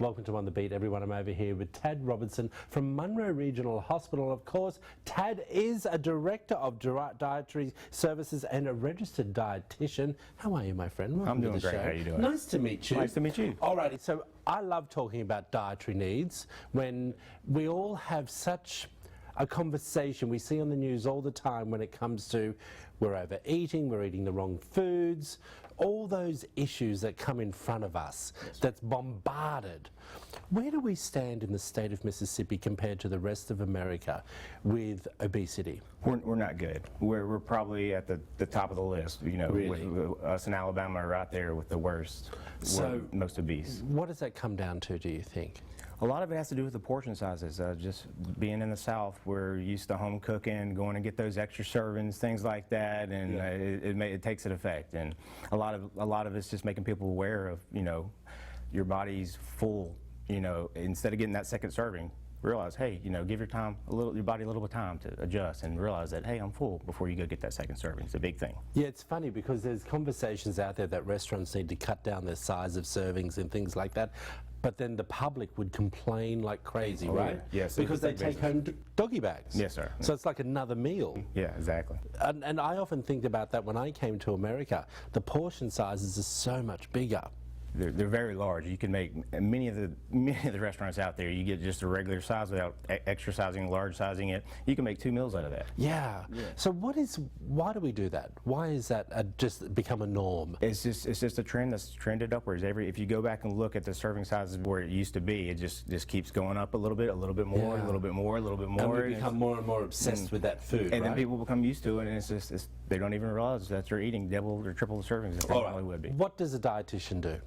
Welcome to On The Beat, everyone. I'm over here with Tad Robertson from Monroe Regional Hospital. Of course, Tad is a director of dietary services and a registered dietitian. How are you, my friend? Welcome I'm doing to the great. show. How are you doing? Nice to meet you. Nice to meet you. Alrighty, so I love talking about dietary needs when we all have such a conversation we see on the news all the time when it comes to we're overeating, we're eating the wrong foods, all those issues that come in front of us, that's bombarded. Where do we stand in the state of Mississippi compared to the rest of America with obesity? We're not good. We're probably at the top of the list. You know, Really? with us in Alabama are right there with the worst, So, most obese. What does that come down to, do you think? A lot of it has to do with the portion sizes. Just being in the South, we're used to home cooking, going to get those extra servings, things like that, and it takes an effect. And a lot of it's just making people aware of, you know, your body's full. You know, instead of getting that second serving, realize, hey, you know, give your body a little bit of time to adjust and realize that, hey, I'm full before you go get that second serving. It's a big thing. Yeah, it's funny because there's conversations out there that restaurants need to cut down their size of servings and things like that. But then the public would complain like crazy, right? Yeah. Yes. Because they take home doggy bags. Yes, sir. So it's like another meal. Yeah, exactly. And I often think about that when I came to America. The portion sizes are so much bigger. They're very large. You can make many of the restaurants out there. You get just a regular size without extra sizing, large sizing it. You can make 2 meals out of that. Yeah. So why do we do that? Why is that just become a norm? It's just a trend that's trended upwards. If you go back and look at the serving sizes where it used to be, it just keeps going up a little bit more, a little bit more, a little bit more. And we become more and more obsessed with that food, and then people become used to it, and they don't even realize that they're eating double or triple the servings that they probably would be. What does a dietitian do?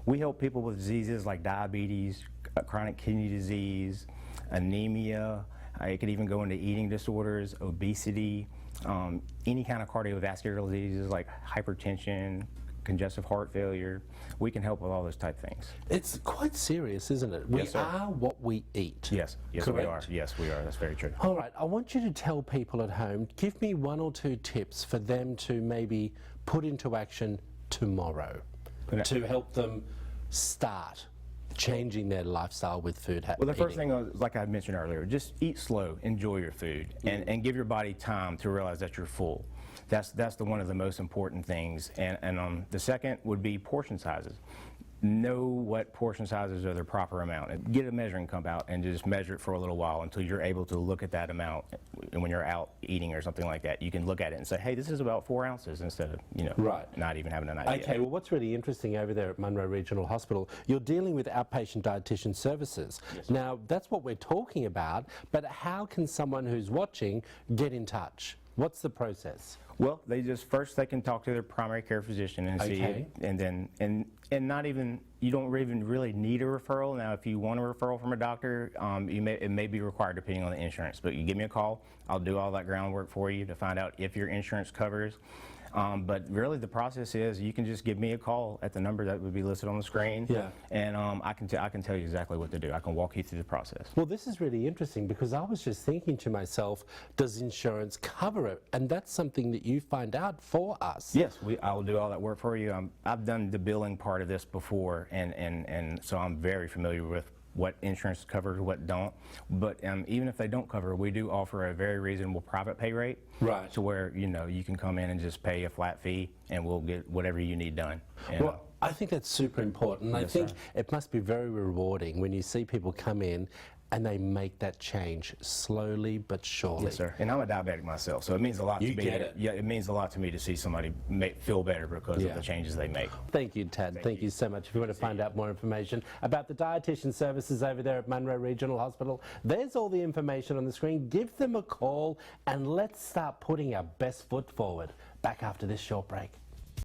We help people with diseases like diabetes, chronic kidney disease, anemia. It could even go into eating disorders, obesity, any kind of cardiovascular diseases like hypertension, congestive heart failure. We can help with all those type things. It's quite serious, isn't it? We are what we eat. Yes, Correct? we are. Yes, we are. That's very true. All right, I want you to tell people at home, give me 1 or 2 tips for them to maybe put into action tomorrow to help them start changing their lifestyle with food habits. Well, the first thing, like I mentioned earlier, just eat slow, enjoy your food, and give your body time to realize that you're full. That's one of the most important things. And the second would be portion sizes. Know what portion sizes are the proper amount. Get a measuring cup out and just measure it for a little while until you're able to look at that amount. And when you're out eating or something like that, you can look at it and say, hey, this is about 4 ounces, instead of, you know, not even having an idea. Okay, well, what's really interesting over there at Monroe Regional Hospital, you're dealing with outpatient dietitian services. Yes. Now, that's what we're talking about, but how can someone who's watching get in touch? What's the process? Well, they can talk to their primary care physician and see it, and then not even, you don't even really need a referral. Now, if you want a referral from a doctor, it may be required depending on the insurance. But you give me a call, I'll do all that groundwork for you to find out if your insurance covers. But really, the process is you can just give me a call at the number that would be listed on the screen, and I can tell you exactly what to do. I can walk you through the process. Well, this is really interesting because I was just thinking to myself, does insurance cover it? And that's something that you find out for us. Yes, I will do all that work for you. I've done the billing part of this before, and so I'm very familiar with what insurance covers, what don't. But even if they don't cover, we do offer a very reasonable private pay rate. Right. To where, you know, you can come in and just pay a flat fee and we'll get whatever you need done. And, well, I think that's super important. I think it must be very rewarding when you see people come in and they make that change slowly but surely. Yes, sir. And I'm a diabetic myself, so it means a lot to me. Yeah, it means a lot to me to see somebody feel better because of the changes they make. Thank you, Tad. Thank you so much. If you want to find out more information about the dietitian services over there at Monroe Regional Hospital, there's all the information on the screen. Give them a call and let's start putting our best foot forward. Back after this short break.